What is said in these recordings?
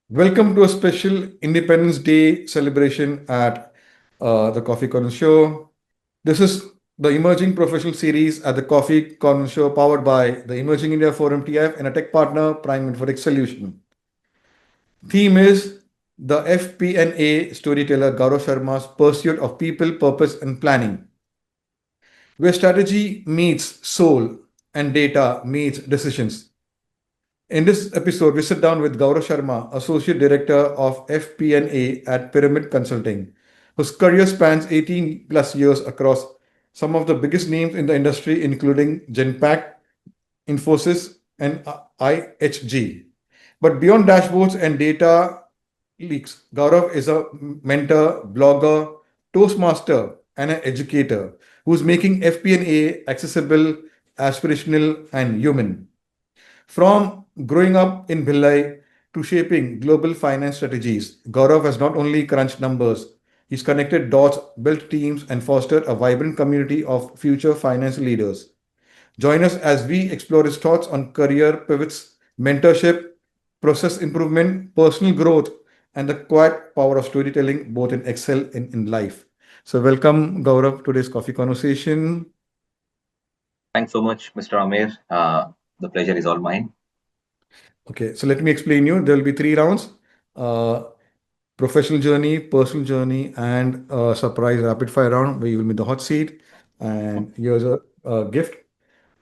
Welcome to a special Independence Day celebration at the Coffee Corner Show. This is the Emerging Professional Series at the Coffee Corner Show, powered by the Emerging India Forum TIF and a tech partner, Prime Infotech Solution. Theme is the FP&A storyteller Gaurav Sharma's pursuit of people, purpose, and planning, where strategy meets soul and data meets decisions. In this episode, we sit down with Gaurav Sharma, Associate Director of FP&A at Pyramid Consulting, whose career spans 18 plus years across some of the biggest names in the industry, including Genpact, Infosys, and IHG. But beyond dashboards and data leaks, Gaurav is a mentor, blogger, Toastmaster, and an educator who's making FP&A accessible, aspirational, and human. From growing up in Bhilai to shaping global finance strategies, Gaurav has not only crunched numbers, he's connected dots, built teams, and fostered a vibrant community of future finance leaders. Join us as we explore his thoughts on career pivots, mentorship, process improvement, personal growth, and the quiet power of storytelling, both in Excel and in life. So, welcome, Gaurav, to today's coffee conversation. Thanks so much, Mr. Amir. The pleasure is all mine. Okay, so let me explain you. There will be three rounds. Uh, Professional journey, personal journey, and a surprise rapid fire round where you will meet the hot seat. And here's a gift,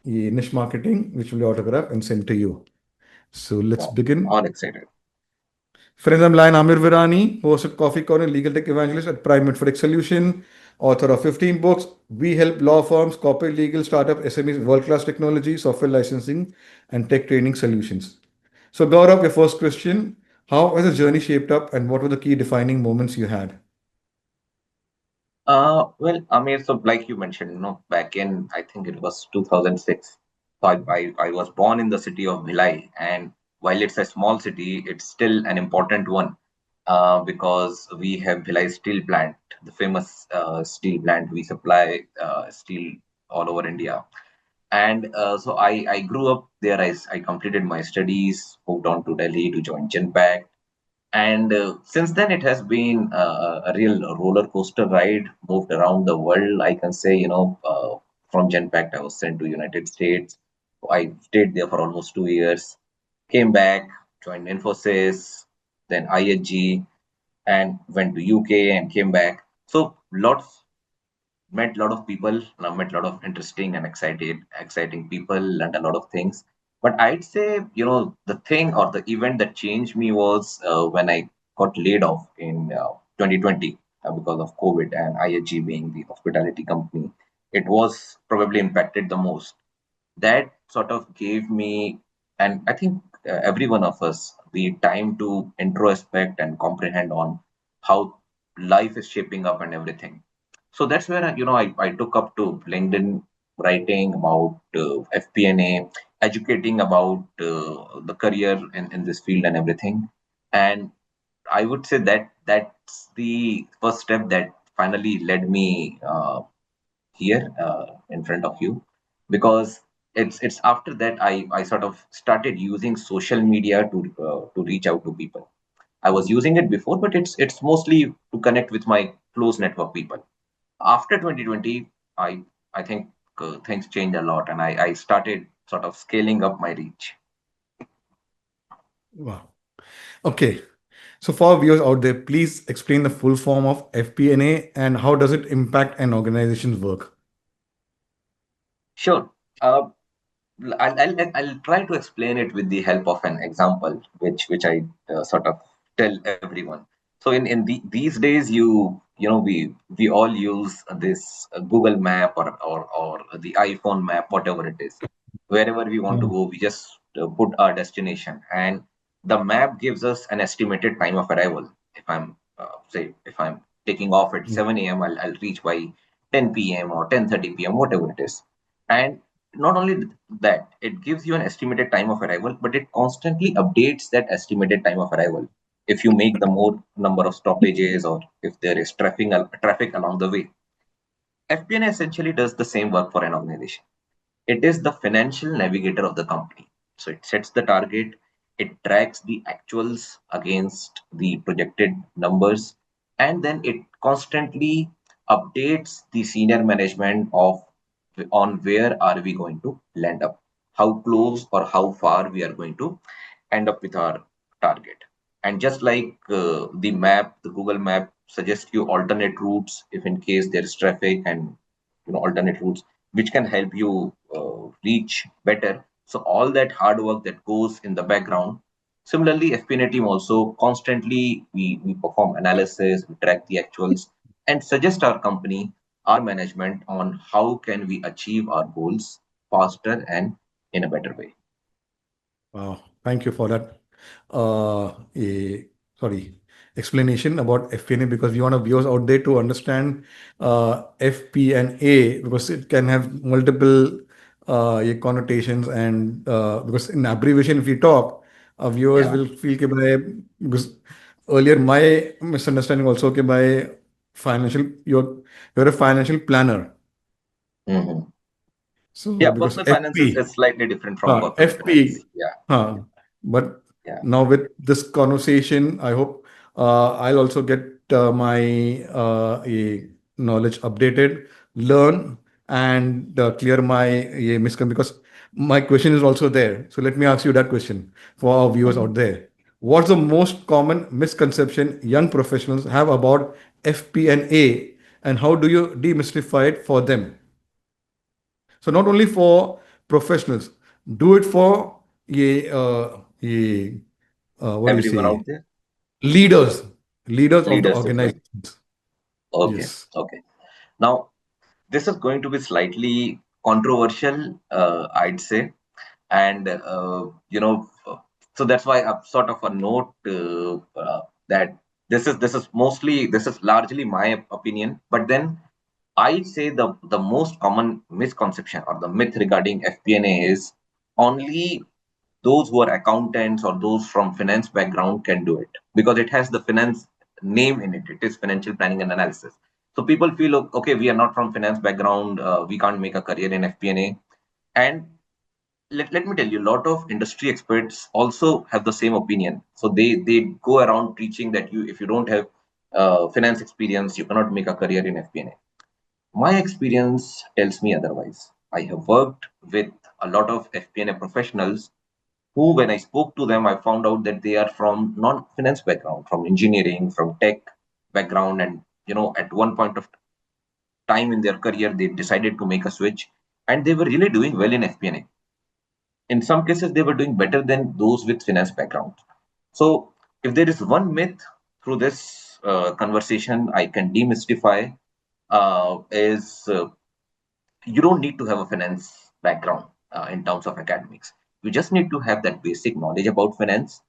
the niche marketing, which will be autographed and sent to you. So let's Wow, begin. all excited. Friends, I'm Lion Amir Virani, host at Coffee Corner, legal tech evangelist at Prime Infotech Solution, author of 15 books. We help law firms, corporate legal, startup, SMEs, world-class technology, software licensing, and tech training solutions. So Gaurav, your first question, how has the journey shaped up and what were the key defining moments you had? Well, Amir, so like you mentioned, back in, I think it was 2006. So I was born in the city of Bhilai, and while it's a small city, it's still an important one because we have Bhilai steel plant, the famous steel plant. We supply steel all over India. And so I grew up there. I completed my studies, moved on to Delhi to join Genpact. And since then, it has been a real roller coaster ride, moved around the world. I can say, from Genpact, I was sent to United States. I stayed there for almost 2 years, came back, joined Infosys, then IHG, and went to UK and came back. So lots met a lot of people, met a lot of interesting and exciting people, learned a lot of things. But I'd say, the thing or the event that changed me was when I got laid off in 2020 because of COVID and IHG being the hospitality company. It was probably impacted the most. That sort of gave me, and I think every one of us, the time to introspect and comprehend on how life is shaping up and everything. So that's where I took up to LinkedIn, writing about FP&A, educating about the career in this field and everything. And I would say that that's the first step that finally led me here in front of you, because it's after that I sort of started using social media to reach out to people. I was using it before, but it's mostly to connect with my close network people. After 2020, I think things changed a lot, and I started sort of scaling up my reach. Wow. Okay. So for viewers out there, please explain the full form of FP&A and how does it impact an organization's work? Sure. I'll try to explain it with the help of an example, which I sort of tell everyone. So these days, we all use this Google Map or the iPhone map, whatever it is. Wherever we want to Mm. go, we just put our destination, and the map gives us an estimated time of arrival. If I'm taking off at 7 a.m., I'll reach by 10 p.m. or 10:30 p.m., whatever it is. And not only that, it gives you an estimated time of arrival, but it constantly updates that estimated time of arrival. If you make the more number of stoppages or if there is traffic along the way, FP&A essentially does the same work for an organization. It is the financial navigator of the company. So it sets the target, it tracks the actuals against the projected numbers, and then it constantly updates the senior management of on where are we going to land up, how close or how far we are going to end up with our target. And just like the map, the Google map suggests you alternate routes if in case there is traffic, and alternate routes which can help you reach better. So all that hard work that goes in the background. Similarly, FP&A team also constantly we perform analysis, we track the actuals, and suggest our company, our management on how can we achieve our goals faster and in a better way. Wow, thank you for that. A sorry explanation about FP&A, because we want our viewers out there to understand FP&A, because it can have multiple connotations, and because in abbreviation if we talk, our viewers Yeah. will feel कि by, because earlier my misunderstanding also कि by financial, you're a financial planner, Mhm. so Yeah, because personal finance is FP. slightly different from corporate finance. FP. Yeah, But yeah. now with this conversation, I hope I'll also get my knowledge updated, learn, and clear my misconception, because my question is also there. So let me ask you that question for our viewers Mhm. out there. What's the most common misconception young professionals have about FP&A, and how do you demystify it for them? So not only for professionals, do it for what do you Everyone out say, there? leaders, leaders of the Leaders as well. organizations. Okay, Yes. okay. Now, this is going to be slightly controversial, I'd say. And, so that's why I've sort of a note that this is largely my opinion. But then I'd say the most common misconception or the myth regarding FP&A is only those who are accountants or those from finance background can do it because it has the finance name in it. It is financial planning and analysis. So people feel okay, we are not from finance background, we can't make a career in FP&A. And let me tell you, a lot of industry experts also have the same opinion. So they go around preaching that you if you don't have finance experience, you cannot make a career in FP&A. My experience tells me otherwise. I have worked with a lot of FP&A professionals who, when I spoke to them, I found out that they are from non-finance background, from engineering, from tech background, and at one point of time in their career, they decided to make a switch, and they were really doing well in FP&A. In some cases, they were doing better than those with finance background. So, if there is one myth through this conversation I can demystify, is you don't need to have a finance background in terms of academics. You just need to have that basic knowledge about finance.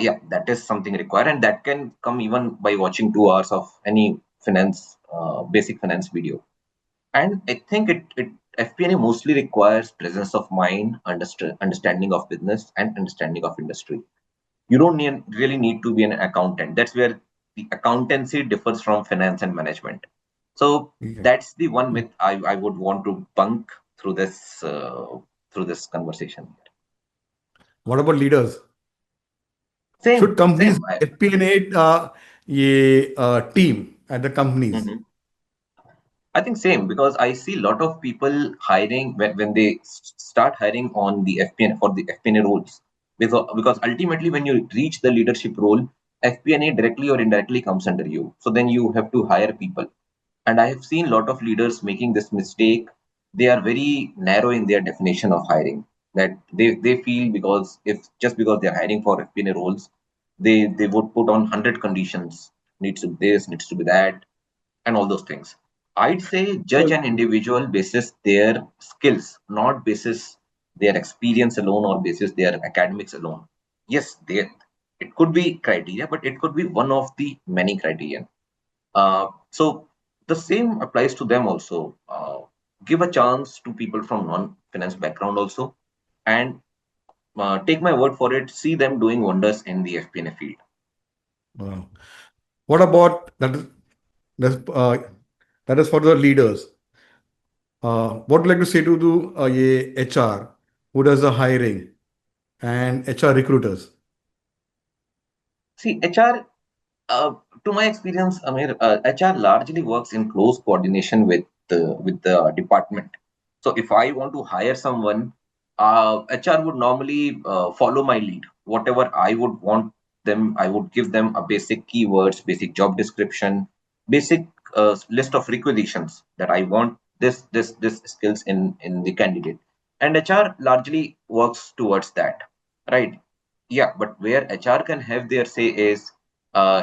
Yeah, that is something required, and that can come even by watching 2 hours of any finance, basic finance video. And I think it FP&A mostly requires presence of mind, understanding of business, and understanding of industry. You don't really need to be an accountant. That's where the accountancy differs from finance and management. So Yeah. that's the one myth I would want to bunk through this conversation. What about leaders? Should Same. companies FP&A team at the companies? Mhm. I think same because I see a lot of people hiring when they start hiring on the FP&A for the FP&A roles, because ultimately when you reach the leadership role, FP&A directly or indirectly comes under you. So then you have to hire people, and I have seen a lot of leaders making this mistake. They are very narrow in their definition of hiring. That they feel because if just because they're hiring for FP&A roles, they would put on 100 conditions. Needs to be this, needs to be that, and all those things. I'd say judge Well, an individual basis their skills, not basis their experience alone or basis their academics alone. Yes, it could be criteria, but it could be one of the many criteria. So the same applies to them also. Give a chance to people from non-finance background also, and take my word for it. See them doing wonders in the FP&A field. wow. What about that? That's, that is for the leaders. What would you like to say to the HR who does the hiring? and HR recruiters? See, HR, to my experience, Amir, HR largely works in close coordination with the department. So if I want to hire someone, HR would normally follow my lead. Whatever I would want them, I would give them a basic keywords, basic job description, basic list of requisitions that I want this skills in the candidate, and HR largely works towards that, right? Yeah, but where HR can have their say is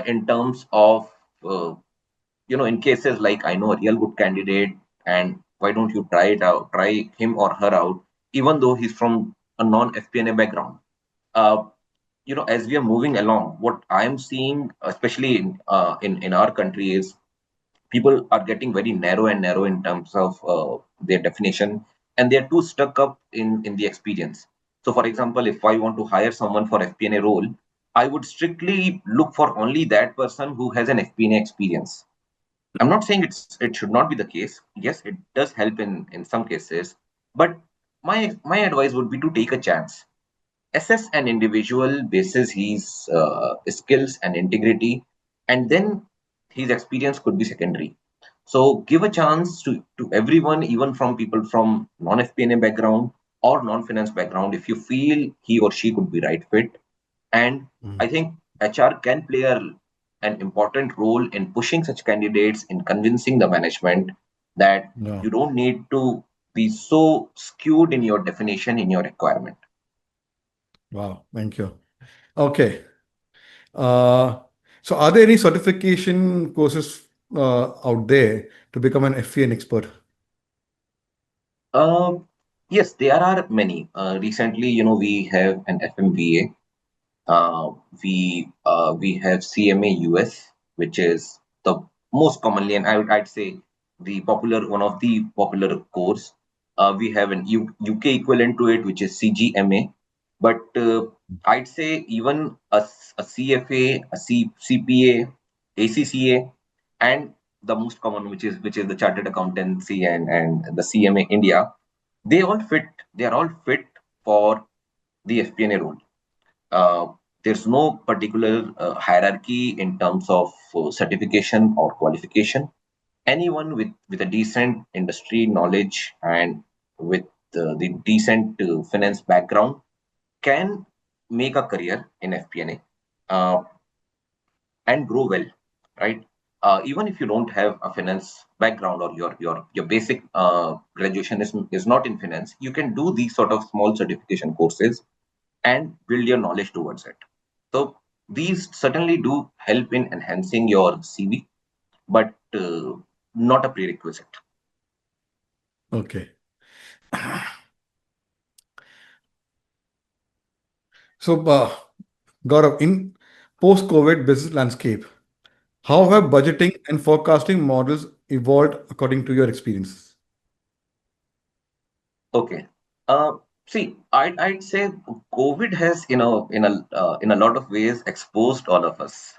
in terms of uh, in cases like I know a real good candidate, and why don't you try it out, try him or her out, even though he's from a non FP&A background. Uh, as we are moving along, what I am seeing, especially in our country, is people are getting very narrow and narrow in terms of their definition, and they're too stuck up in the experience. So for example, if I want to hire someone for FP&A role, I would strictly look for only that person who has an FP&A experience. I'm not saying it should not be the case. Yes, it does help in some cases, but my advice would be to take a chance, assess an individual basis his skills and integrity, and then his experience could be secondary. So give a chance to everyone, even from people from non-FP&A background or non-finance background, if you feel he or she could be right fit. And I Mm. think HR can play an important role in pushing such candidates, in convincing the management that Yeah. you don't need to be so skewed in your definition, in your requirement. Wow. Thank you. Okay. Uh, so are there any certification courses out there to become an FEN expert? Um, yes, there are many. Recently, we have an FMVA. We have CMA US, which is the most commonly, and I'd say the popular one of the popular course. We have an UK equivalent to it, which is CGMA. But I'd say even a CFA, a CPA, ACCA, and the most common, which is the Chartered Accountancy and the CMA India, they all fit. They are all fit for the FP&A role. Uh, there's no particular hierarchy in terms of certification or qualification. Anyone with a decent industry knowledge and with the decent finance background can make a career in FP&A and grow well, right? Even if you don't have a finance background, or your basic graduation is not in finance, you can do these sort of small certification courses and build your knowledge towards it. So these certainly do help in enhancing your CV, but not a prerequisite. Okay. So, Gaurav, in post-COVID business landscape, how have budgeting and forecasting models evolved according to your experience? Okay. Uh, See, I'd say COVID has, in a lot of ways exposed all of us,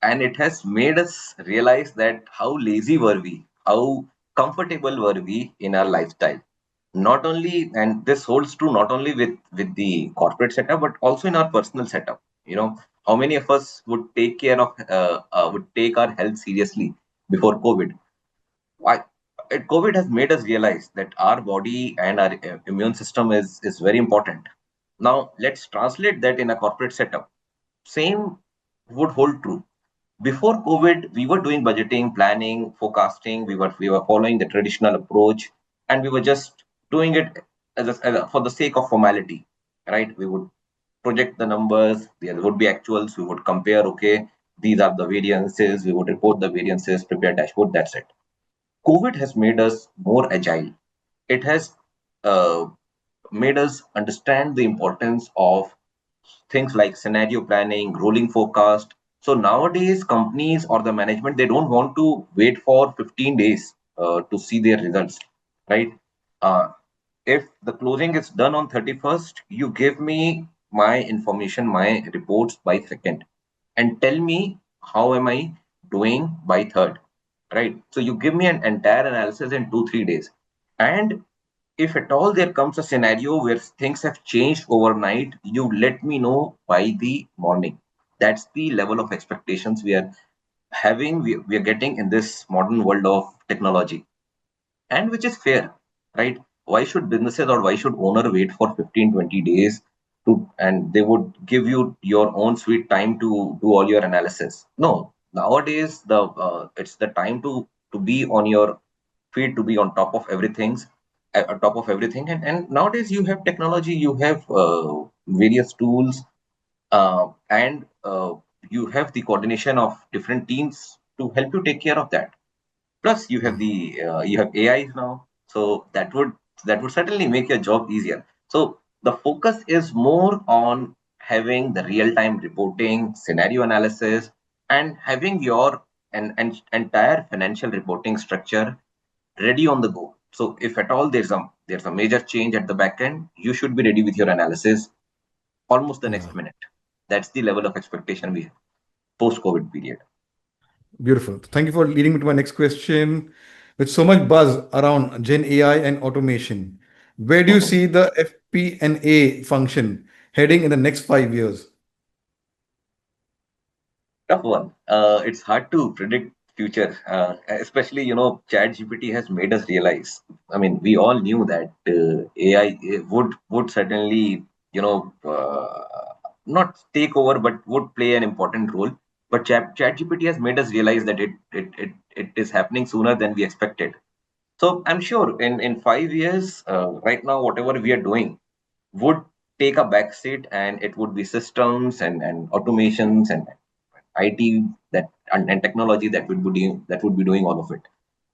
and it has made us realize that how lazy were we, how comfortable were we in our lifestyle. Not only, and this holds true not only with the corporate setup, but also in our personal setup. How many of us would take our health seriously before COVID? Why COVID has made us realize that our body and our immune system is very important. Now let's translate that in a corporate setup. Same would hold true. Before COVID, we were doing budgeting, planning, forecasting. We were following the traditional approach, and we were just doing it for the sake of formality, right? We would project the numbers. There would be actuals. We would compare. Okay, these are the variances. We would report the variances, prepare dashboard. That's it. COVID has made us more agile. It has uh, made us understand the importance of things like scenario planning, rolling forecast. So nowadays, companies or the management, they don't want to wait for 15 days to see their results, right? Uh, if the closing is done on 31st, you give me my information, my reports by second, and tell me how am I doing by third, right? So you give me an entire analysis in 2 3 days, and If at all there comes a scenario where things have changed overnight, you let me know by the morning. That's the level of expectations we are having, we are getting in this modern world of technology, and which is fair, right? Why should businesses or why should owner wait for 15-20 days to, and they would give you your own sweet time to do all your analysis? No, nowadays it's the time to be on your feet, to be on top of everything, and nowadays you have technology, you have various tools, and you have the coordination of different teams to help you take care of that. Plus you have Wow. the you have AI now, so that would certainly make your job easier. So the focus is more on having the real time reporting, scenario analysis, and having your an entire financial reporting structure ready on the go. So if at all there's a major change at the back end, you should be ready with your analysis almost the Yeah. next minute. That's the level of expectation we have post COVID period. Beautiful. Thank you for leading me to my next question. With so much buzz around Gen AI and automation, where do you see the FP&A function heading in the next 5 years? Tough one. It's hard to predict future, especially Chat GPT has made us realize. I mean, we all knew that AI would certainly not take over, but would play an important role. But Chat GPT has made us realize that it is happening sooner than we expected. So I'm sure in 5 years, right now, whatever we are doing would take a back seat, and it would be systems and automations and IT and technology that would be doing all of it.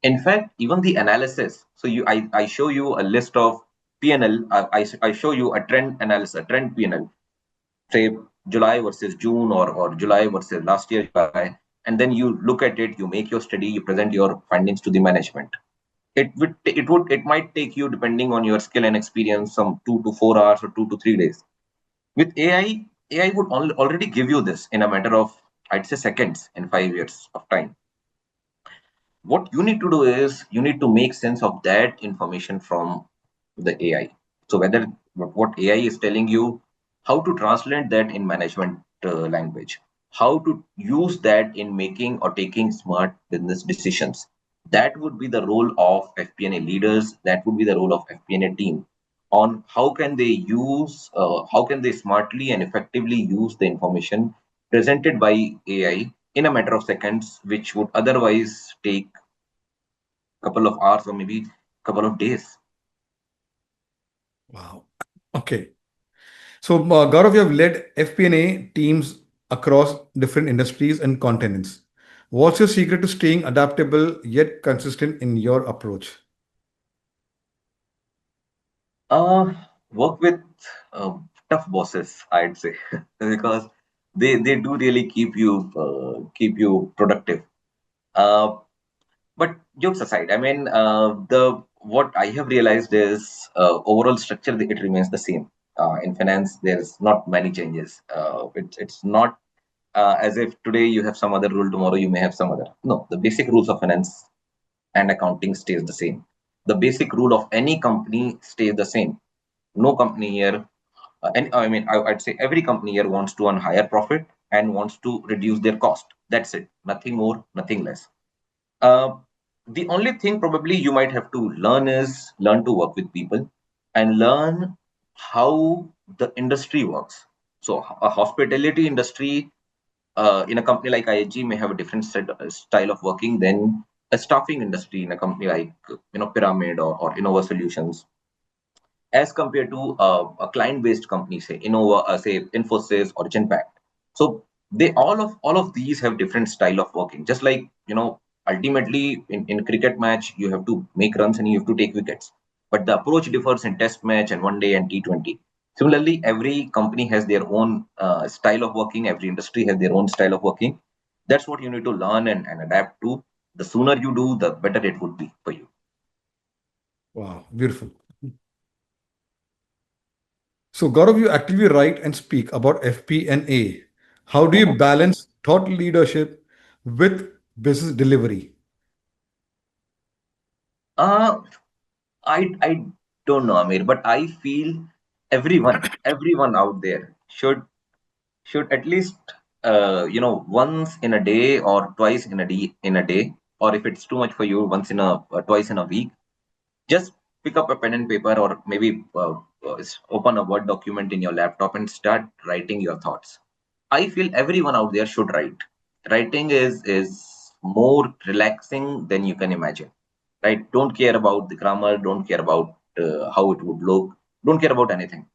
In fact, even the analysis. So I show you a list of P&L. I show you a trend analysis, a trend P&L. Say July versus June, or July versus last year July, and then you look at it, you make your study, you present your findings to the management. It might take you, depending on your skill and experience, some 2 to 4 hours or 2 to 3 days. With AI would already give you this in a matter of, I'd say, seconds in 5 years of time. What you need to do is you need to make sense of that information from the AI. So whether what AI is telling you, how to translate that in management language, how to use that in making or taking smart business decisions. That would be the role of FP&A leaders. That would be the role of FP&A team on how can they smartly and effectively use the information presented by AI in a matter of seconds, which would otherwise take couple of hours or maybe couple of days. Wow. Okay. So, Gaurav, you have led FP&A teams across different industries and continents. What's your secret to staying adaptable yet consistent in your approach? Uh, Work with uh, tough bosses, I'd say, because they do really keep you productive. Uh, but jokes aside, I mean, the what I have realized is overall structure, it remains the same. In finance, there's not many changes. It's not as if today you have some other rule, tomorrow you may have some other. No, the basic rules of finance and accounting stays the same. The basic rule of any company stays the same. No company here, and I mean, I'd say every company here wants to earn higher profit and wants to reduce their cost. That's it. Nothing more, nothing less. Uh, the only thing probably you might have to learn is learn to work with people and learn how the industry works. So a hospitality industry in a company like IHG may have a different style of working than a staffing industry in a company like Pyramid or Innova Solutions, as compared to a client-based company, say Innova, say Infosys or Genpact. So they all of these have different style of working. Just like ultimately in cricket match, you have to make runs and you have to take wickets, but the approach differs in Test match and one day and T20. Similarly, every company has their own style of working. Every industry has their own style of working. That's what you need to learn and adapt to. The sooner you do, the better it would be for you. Wow, beautiful. So, Gaurav, you actively write and speak about FP&A. How do you Mhm. balance thought leadership with business delivery? Uh, I don't know, Amir, but I feel everyone out there should at least once in a day or twice in a day, or if it's too much for you, once in a twice in a week, just pick up a pen and paper, or maybe open a Word document in your laptop and start writing your thoughts. I feel everyone out there should write. Writing is more relaxing than you can imagine. Right? Don't care about the grammar. Don't care about how it would look. Don't care about anything.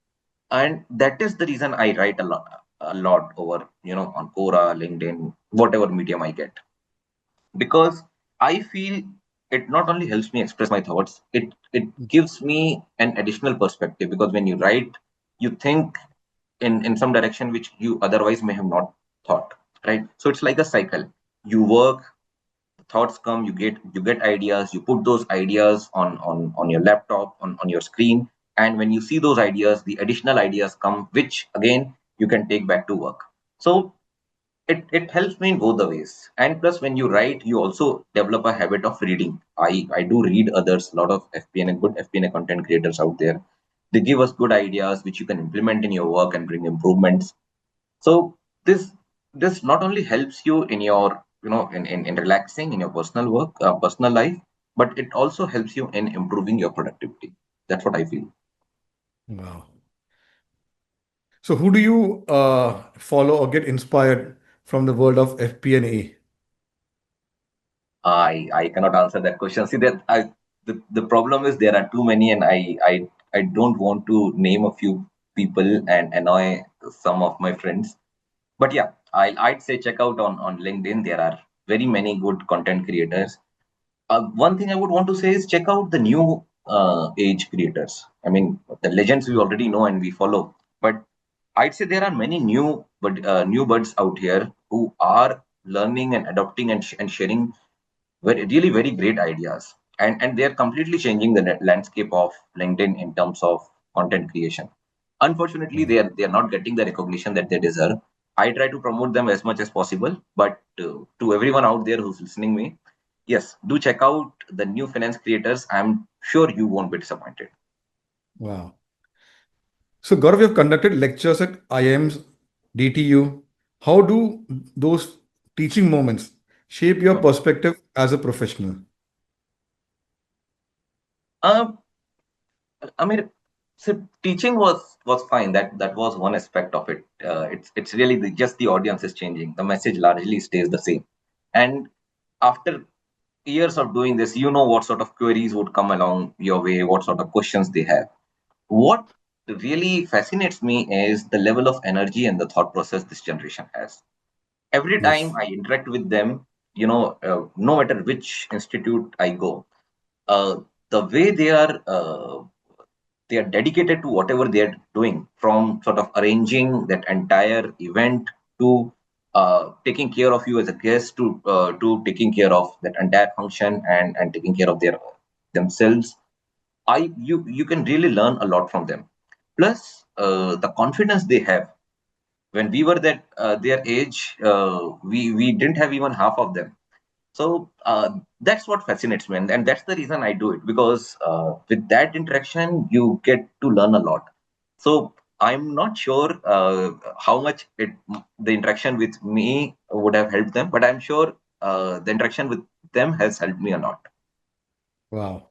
And that is the reason I write a lot over on Quora, LinkedIn, whatever medium I get, because I feel it not only helps me express my thoughts, it gives me an additional perspective, because when you write, you think in some direction which you otherwise may have not thought, right? So it's like a cycle. You work, thoughts come, you get ideas, you put those ideas on your laptop, on your screen, and when you see those ideas, the additional ideas come, which again you can take back to work. So it helps me in both the ways. And plus, when you write, you also develop a habit of reading. I do read others, a lot of good FP&A content creators out there. They give us good ideas which you can implement in your work and bring improvements. So this not only helps you in your in relaxing in your personal work, personal life, but it also helps you in improving your productivity. That's what I feel. Wow. So, who do you follow or get inspired from the world of FP&A? I cannot answer that question. See that the problem is there are too many, and I don't want to name a few people and annoy some of my friends. But yeah, I'd say check out on LinkedIn. There are very many good content creators. One thing I would want to say is check out the new age creators. I mean, the legends we already know and we follow, but I'd say there are many new buds out here who are learning and adopting and sharing really very great ideas, and they're completely changing the landscape of LinkedIn in terms of content creation. Unfortunately, Wow. they are not getting the recognition that they deserve. I try to promote them as much as possible, but to everyone out there who's listening me, yes, do check out the new finance creators. I'm sure you won't be disappointed. Wow. So, Gaurav, you have conducted lectures at IIMs, DTU. How do those teaching moments shape your Mhm. perspective as a professional? uh, I mean, so teaching was fine. That was one aspect of it. It's really just the audience is changing. The message largely stays the same. And after years of doing this, you know what sort of queries would come along your way, what sort of questions they have. What really fascinates me is the level of energy and the thought process this generation has. Every time Yes. I interact with them, no matter which institute I go, uh, the way they are dedicated to whatever they are doing, from sort of arranging that entire event to taking care of you as a guest, to taking care of that entire function, and taking care of themselves. You can really learn a lot from them. Plus, the confidence they have. When we were that their age, we didn't have even half of them. So that's what fascinates me, and that's the reason I do it, because with that interaction, you get to learn a lot. So I'm not sure how much the interaction with me would have helped them, but I'm sure the interaction with them has helped me a lot. Wow.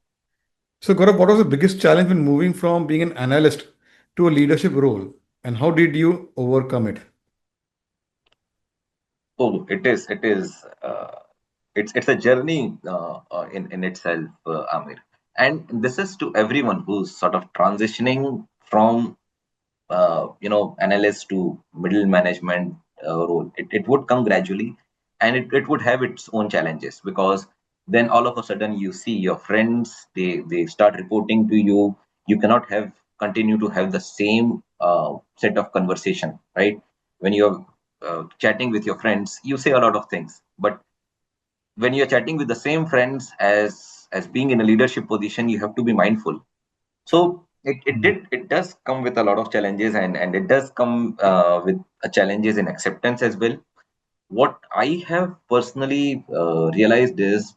So, Gaurav, what was the biggest challenge when moving from being an analyst to a leadership role, and how did you overcome it? Oh, it's a journey in itself, Amir. And this is to everyone who's sort of transitioning from analyst to middle management role. It would come gradually, and it would have its own challenges, because then all of a sudden you see your friends, they start reporting to you. You cannot have continue to have the same set of conversation, right? When you're chatting with your friends, you say a lot of things, but when you're chatting with the same friends as being in a leadership position, you have to be mindful. So Mm. it does come with a lot of challenges, and it does come with challenges in acceptance as well. What I have personally realized is,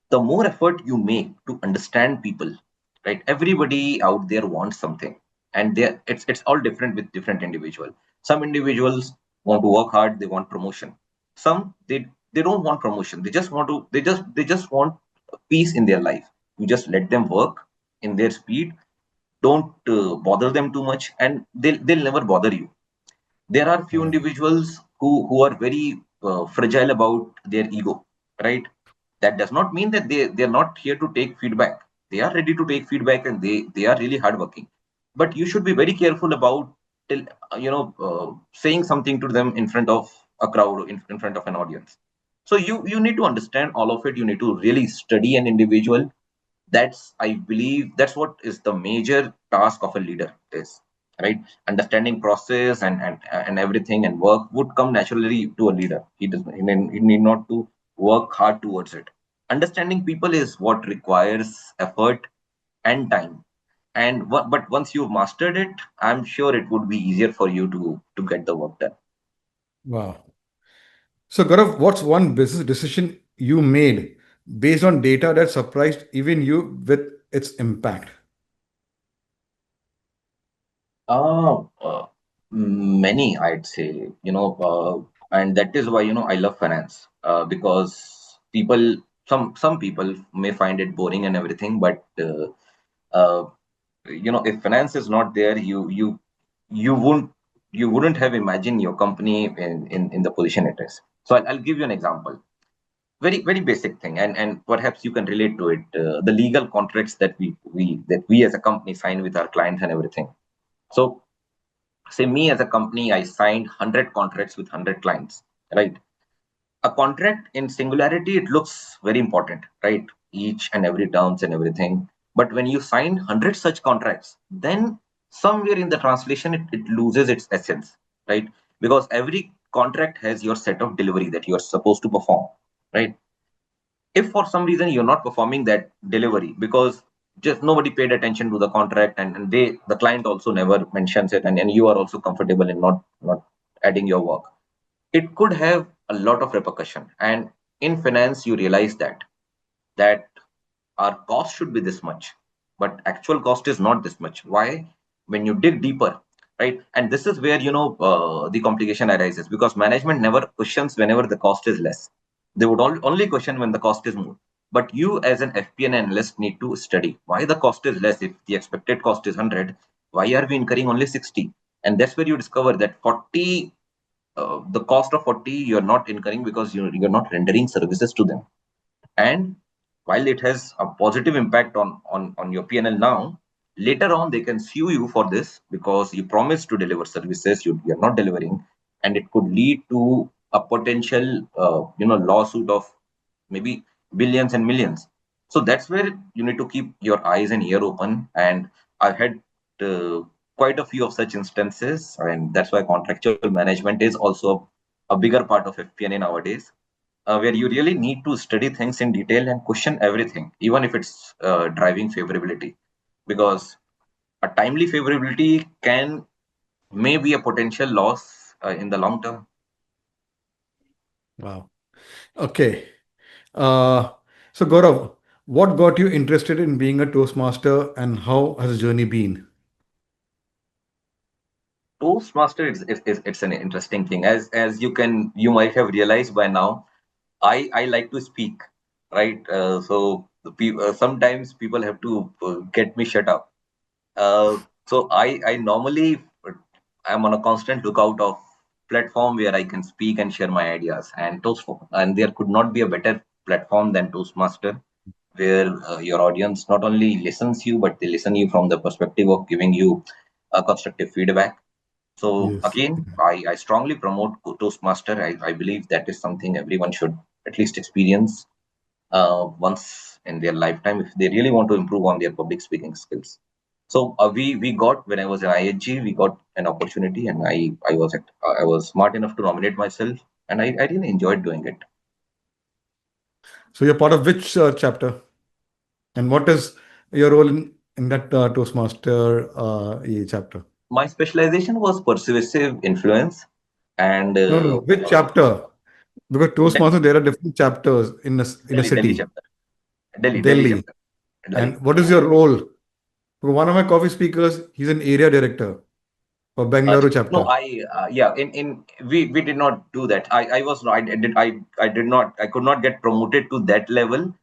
the more effort you make to understand people, right? Everybody out there wants something, and it's all different with different individual. Some individuals want to work hard, they want promotion. Some they don't want promotion, they just want to they just want peace in their life. You just let them work in their speed, don't bother them too much, and they'll never bother you. There are few Wow. individuals who are very fragile about their ego, right? That does not mean that they're not here to take feedback. They are ready to take feedback, and they are really hardworking. But you should be very careful about saying something to them in front of a crowd, in front of an audience. So you need to understand all of it. You need to really study an individual. That's, I believe, that's what is the major task of a leader is, right? Understanding process and everything and work would come naturally to a leader. He need not to work hard towards it. Understanding people is what requires effort and time. But once you've mastered it, I'm sure it would be easier for you to get the work done. Wow. So, Gaurav, what's one business decision you made based on data that surprised even you with its impact? Uh, uh, Many, I'd say, and that is why, I love finance, because some people may find it boring and everything, but uh, if finance is not there, you wouldn't you wouldn't have imagined your company in the position it is. So I'll give you an example, very very basic thing, and perhaps you can relate to it. The legal contracts that we as a company sign with our clients and everything. So say me as a company, I signed 100 contracts with 100 clients, right? A contract in singularity, it looks very important, right? Each and every terms and everything. But when you sign 100 such contracts, then somewhere in the translation, it loses its essence, right? Because every contract has your set of delivery that you are supposed to perform, right? If for some reason you're not performing that delivery because just nobody paid attention to the contract, and the client also never mentions it, and you are also comfortable in not adding your work, it could have a lot of repercussion. And in finance you realize that our cost should be this much, but actual cost is not this much. Why? When you dig deeper, right? And this is where the complication arises, because management never questions whenever the cost is less. They would only question when the cost is more. But you as an FP&A analyst need to study why the cost is less. If the expected cost is 100, why are we incurring only 60? And that's where you discover that 40, the cost of 40 you're not incurring because you're not rendering services to them. And while it has a positive impact on your PNL now, later on they can sue you for this because you promised to deliver services you're not delivering, and it could lead to a potential lawsuit of maybe billions and millions. So that's where you need to keep your eyes and ear open. And I've had uh, quite a few of such instances, and that's why contractual management is also a bigger part of FP&A nowadays, where you really need to study things in detail and question everything, even if it's driving favorability, because a timely favorability can may be a potential loss in the long term. Wow. Okay. Uh, so, Gaurav, what got you interested in being a Toastmaster and how has the journey been? Toastmaster it's an interesting thing, as you might have realized by now. I like to speak, right? So sometimes people have to get me shut up. So I normally I'm on a constant lookout of platform where I can speak and share my ideas. And there could not be a better platform than Toastmaster, where your audience not only listens you, but they listen you from the perspective of giving you constructive feedback. So Yes. again, I strongly promote Toastmaster. I believe that is something everyone should at least experience once in their lifetime if they really want to improve on their public speaking skills. So we got, when I was in IHG, we got an opportunity, and I was smart enough to nominate myself, and I really enjoyed doing it. So, you're part of which chapter? And what is your role in that Toastmaster chapter? My specialization was persuasive influence, and No, no, no. Which chapter? Because Delhi, Toastmaster, there are different chapters in a Delhi city, chapter, Delhi Delhi. chapter, Delhi. And what is your role? One of my coffee speakers, he's an area director for Bangalore No, chapter. yeah, in we did not do that. I was I did not I could not get promoted to that level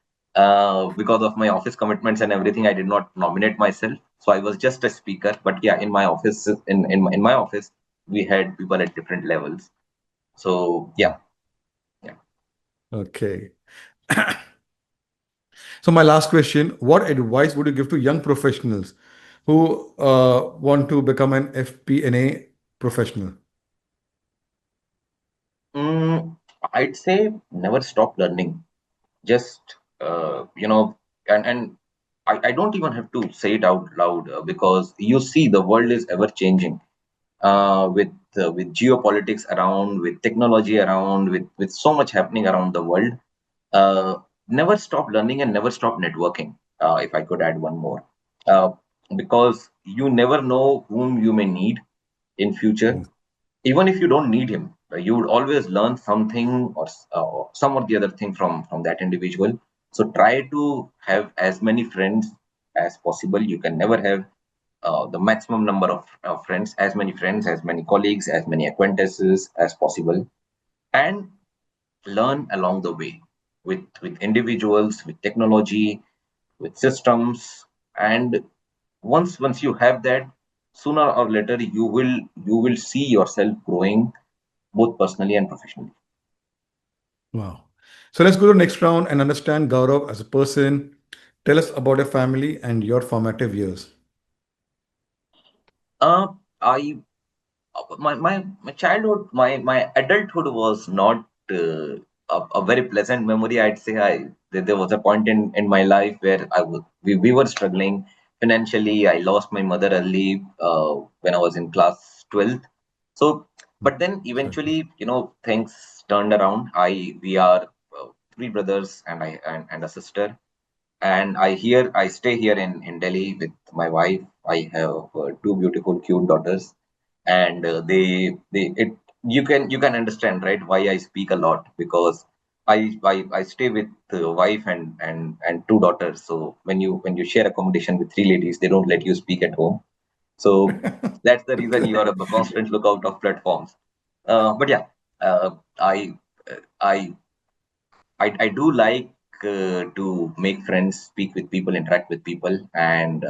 because of my office commitments and everything. I did not nominate myself, so I was just a speaker. But yeah, in my office, in my office, we had people at different levels. So yeah, yeah. Okay. So my last question, what advice would you give to young professionals who want to become an FP&A professional? Mm, I'd say never stop learning. Just and I don't even have to say it out loud because you see the world is ever changing with geopolitics around, with technology around, with so much happening around the world. uh, Never stop learning and never stop networking, if I could add one more, uh, because you never know whom you may need in future. Even if you don't need him, you would always learn something or some or the other thing from that individual. So try to have as many friends as possible. You can never have the maximum number of friends, as many colleagues, as many acquaintances as possible, and learn along the way with individuals, with technology, with systems. And once you have that, sooner or later you will see yourself growing both personally and professionally. Wow. So let's go to the next round and understand Gaurav as a person. Tell us about your family and your formative years. I my childhood, my adulthood was not a very pleasant memory. I'd say there was a point in my life where we were struggling financially. I lost my mother early when I was in class 12th. So, but then Sorry. eventually, things turned around. We are three brothers and a sister, and I stay here in Delhi with my wife. I have two beautiful cute daughters, and they it you can understand, right, why I speak a lot, because I stay with wife and two daughters. So when you share accommodation with three ladies, they don't let you speak at home. So that's the reason you are on the constant lookout of platforms. But yeah, I I I do like to make friends, speak with people, interact with people, and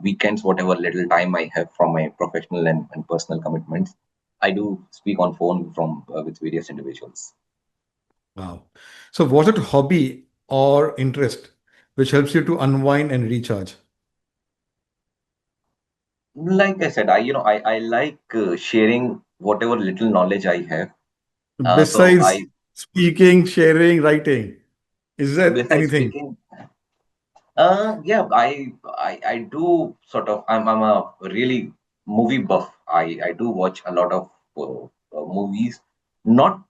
weekends, whatever little time I have from my professional and personal commitments, I do speak on phone from with various individuals. Wow. So was it hobby or interest which helps you to unwind and recharge? Like I said, I like sharing whatever little knowledge I have. So Besides speaking, sharing, writing, is that besides anything? speaking, yeah, I do sort of. I'm a really movie buff. I do watch a lot of movies, not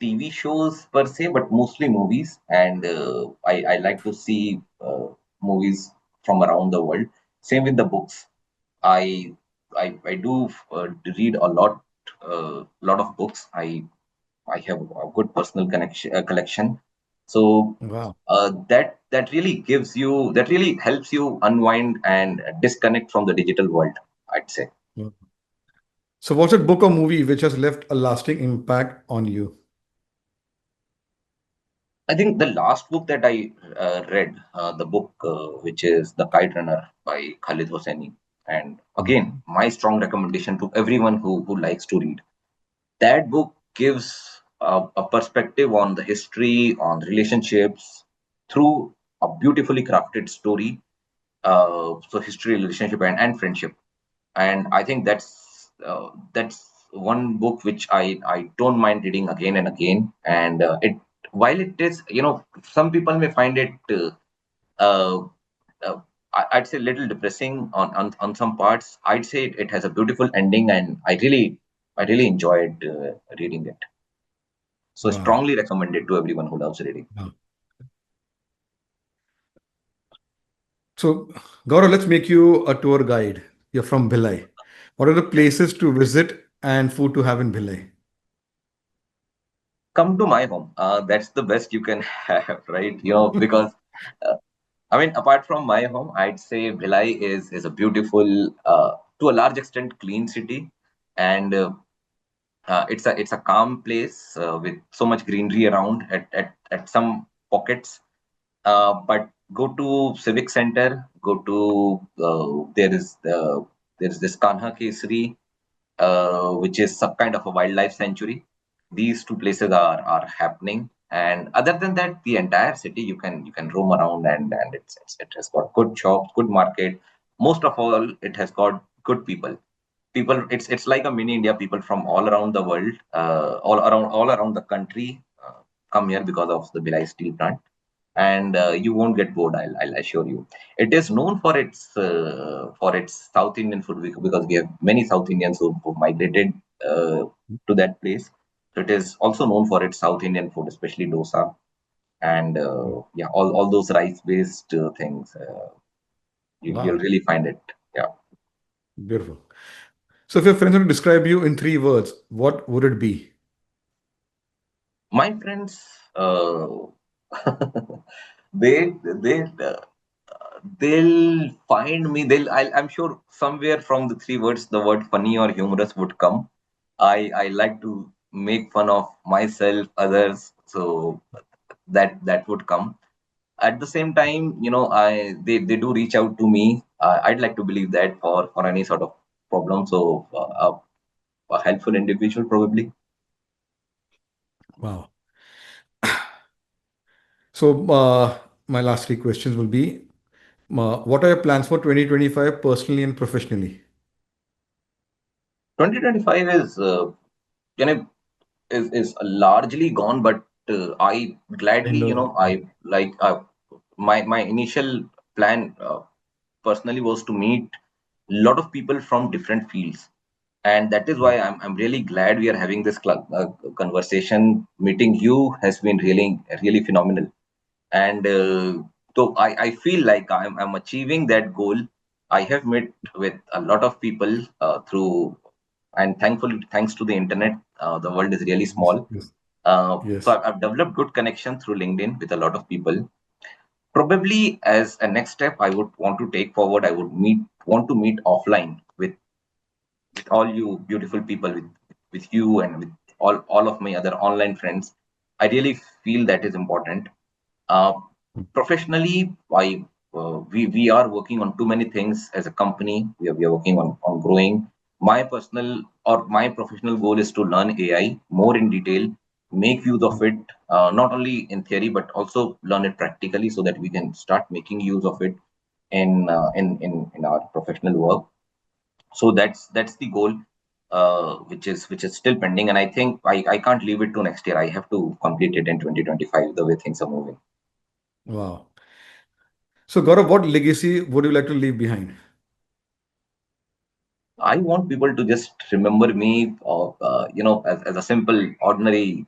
TV shows per se, but mostly movies. And I like to see movies from around the world. Same with the books. I I do read lot of books. I have a good personal connection collection. So Wow. that really helps you unwind and disconnect from the digital world, I'd say. So what's a book or movie which has left a lasting impact on you? I think the last book that I read, the book which is The Kite Runner by Khalid Hosseini, and again, my strong recommendation to everyone who likes to read. That book gives a perspective on the history, on relationships through a beautifully crafted story. So history, relationship, and friendship. And I think that's one book which I don't mind reading again and again. And it while it is, some people may find it uh, uh, I'd say little depressing on some parts. I'd say it has a beautiful ending, and I really enjoyed reading it. So Wow. strongly recommended to everyone who loves reading. Wow. So, Gaurav, let's make you a tour guide. You're from Bhilai. What are the places to visit and food to have in Bhilai? Come to my home. That's the best you can have, right? Because uh, I mean, apart from my home, I'd say Bhilai is a beautiful, to a large extent, clean city, and it's a calm place with so much greenery around at some pockets. But go to civic center, go to there is this Kanha Kesari, which is some kind of a wildlife sanctuary. These two places are happening, and other than that, the entire city you can roam around, and it has got good shops, good market. Most of all, it has got good people. People, it's like a mini India. People from all around the world, all around the country, come here because of the Bhilai steel plant, and you won't get bored. I'll assure you. It is known for its South Indian food because we have many South Indians who migrated to that place. So it is also known for its South Indian food, especially dosa and yeah, all those rice based things. You'll Wow, really find it. Yeah, beautiful. So if your friends were to describe you in three words, what would it be? my friends. They they'll find me. I'm sure somewhere from the three words, the word funny or humorous would come. I like to make fun of myself, others, so that would come. At the same time, they do reach out to me. I'd like to believe that for any sort of problem. So a helpful individual probably. Wow. So my last three questions will be, what are your plans for 2025 personally and professionally? 2025 you know is largely gone, but I gladly, End of. I like my initial plan personally was to meet a lot of people from different fields, and that is why I'm really glad we are having this conversation. Meeting you has been really phenomenal, and so I feel like I'm achieving that goal. I have met with a lot of people through, and thankfully, thanks to the internet, the world is really Yes, small. yes, So yes. I've developed good connection through LinkedIn with a lot of people. Probably as a next step, I would want to take forward. I would want to meet offline with all you beautiful people, with you and with all of my other online friends. I really feel that is important. Uh, Professionally, we are working on too many things as a company. We are working on growing. My personal or my professional goal is to learn AI more in detail, make use of it, not only in theory but also learn it practically, so that we can start making use of it in our professional work. So that's the goal, which is still pending, and I think I can't leave it to next year. I have to complete it in 2025 the way things are moving. Wow. So Gaurav, what legacy would you like to leave behind? I want people to just remember me, as a simple, ordinary,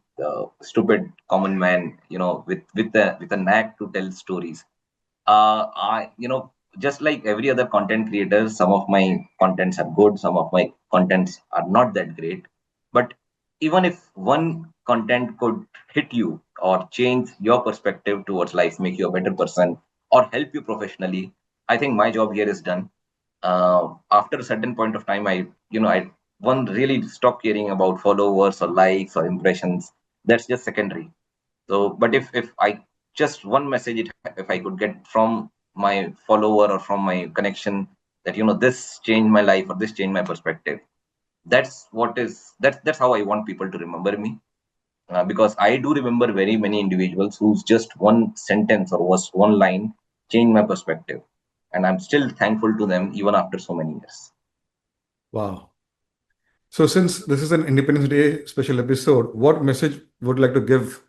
stupid, common man, with a knack to tell stories. Just like every other content creator, some of my contents are good, some of my contents are not that great. But even if one content could hit you or change your perspective towards life, make you a better person, or help you professionally, I think my job here is done. After a certain point of time, I one really stop caring about followers or likes or impressions. That's just secondary. So, but if I just one message, if I could get from my follower or from my connection, that this changed my life or this changed my perspective, that's how I want people to remember me. Because I do remember very many individuals whose just one sentence or was one line changed my perspective, and I'm still thankful to them even after so many years. Wow. So since this is an Independence Day special episode, what message would you like to give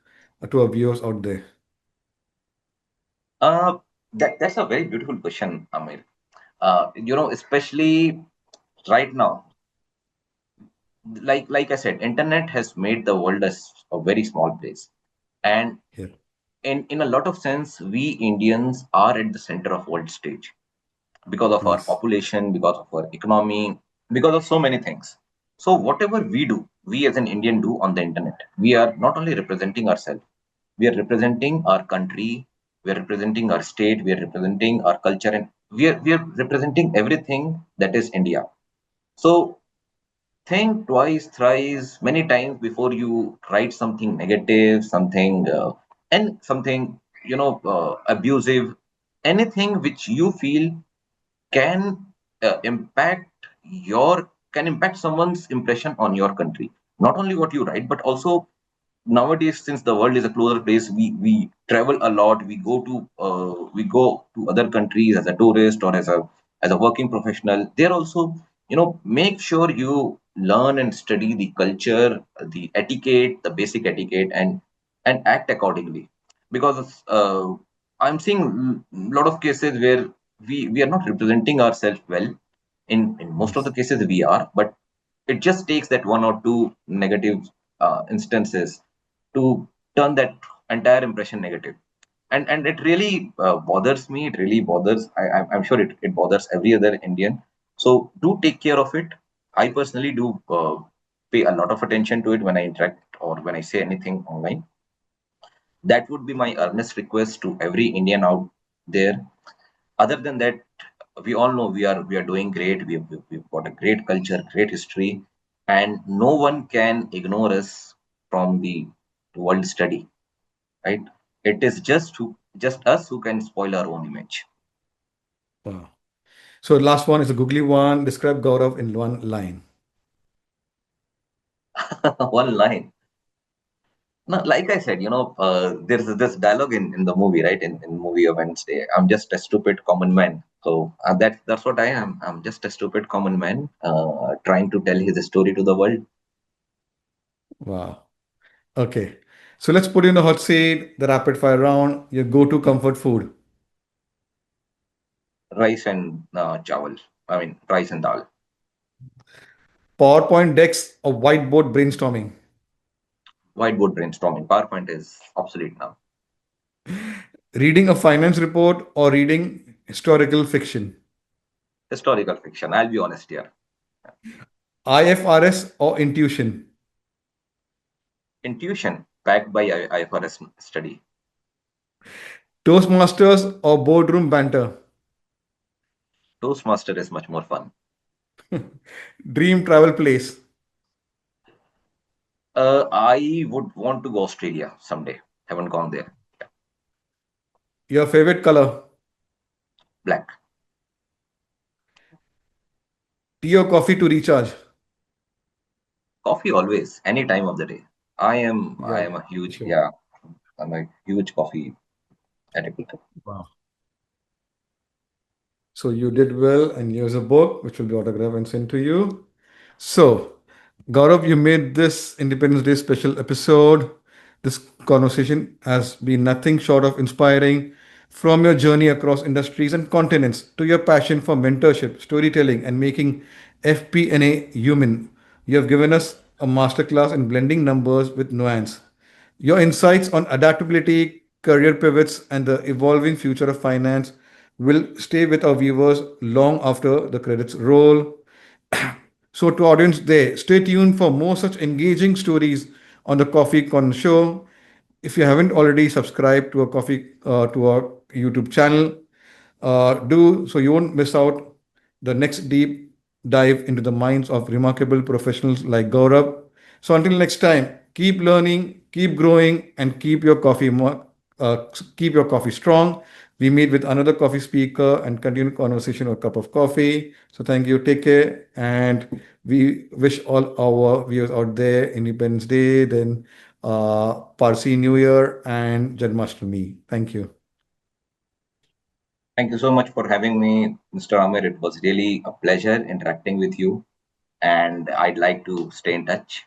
to our viewers out there? Uh, that's a very beautiful question, Amir. Especially right now, like I said, internet has made the world a very small place, and Yeah. in a lot of sense, we Indians are at the center of world stage because of our Yes. population, because of our economy, because of so many things. So whatever we do, we as an Indian do on the internet, we are not only representing ourselves, we are representing our country we are representing our state, we are representing our culture, and we are representing everything that is India. So think twice, thrice, many times before you write something negative, something abusive, anything which you feel can impact your can impact someone's impression on your country. Not only what you write, but also nowadays, since the world is a closer place, we travel a lot. We go to other countries as a tourist or as a working professional. There also, make sure you learn and study the culture, the etiquette, the basic etiquette, and act accordingly. Because I'm seeing a lot of cases where we are not representing ourselves well. In most of Yes. the cases we are, but it just takes that one or two negative instances to turn that entire impression negative. And it really bothers me. It really bothers. I'm sure it bothers every other Indian. So do take care of it. I personally do pay a lot of attention to it when I interact or when I say anything online. That would be my earnest request to every Indian out there. Other than that, we all know we are doing great. We've got a great culture, great history, and no one can ignore us from the world study, right? It is just us who can spoil our own image. Wow. So last one is a googly one. Describe Gaurav in one line. One line. No, like I said, there's this dialogue in the movie, right? In movie of Wednesday, I'm just a stupid common man. So that's what I am. I'm just a stupid common man, trying to tell his story to the world. Wow. Okay. So let's put you in the hot seat, the rapid fire round, your go-to comfort food. Rice and chawal. I mean, rice and dal. PowerPoint decks or whiteboard brainstorming. Whiteboard brainstorming. PowerPoint is obsolete now. Reading a finance report or reading historical fiction. Historical fiction. I'll be honest here. IFRS or intuition. Intuition backed by IFRS study. Toastmasters or boardroom banter. Toastmaster is much more fun. Dream travel place. I would want to go Australia someday. Haven't gone there. Your favorite color. Black. Tea or coffee to recharge. Coffee always, any time of the day. I am Yeah, I am a huge sure. yeah, I'm a huge coffee addict. Wow. So you did well, and here's a book which will be autographed and sent to you. So, Gaurav, you made this Independence Day special episode. This conversation has been nothing short of inspiring. From your journey across industries and continents to your passion for mentorship, storytelling, and making FP&A human, you have given us a masterclass in blending numbers with nuance. Your insights on adaptability, career pivots, and the evolving future of finance will stay with our viewers long after the credits roll. So, to audience there, stay tuned for more such engaging stories on the Coffee Con Show. If you haven't already subscribed to our YouTube channel, do so you won't miss out the next deep dive into the minds of remarkable professionals like Gaurav. So until next time, keep learning, keep growing, and uh, keep your coffee strong. We meet with another coffee speaker and continue conversation or cup of coffee. So thank you, take care, and we wish all our viewers out there Independence Day, then Parsi New Year and Janmashtami. Thank you. Thank you so much for having me, Mr. Amir. It was really a pleasure interacting with you, and I'd like to stay in touch.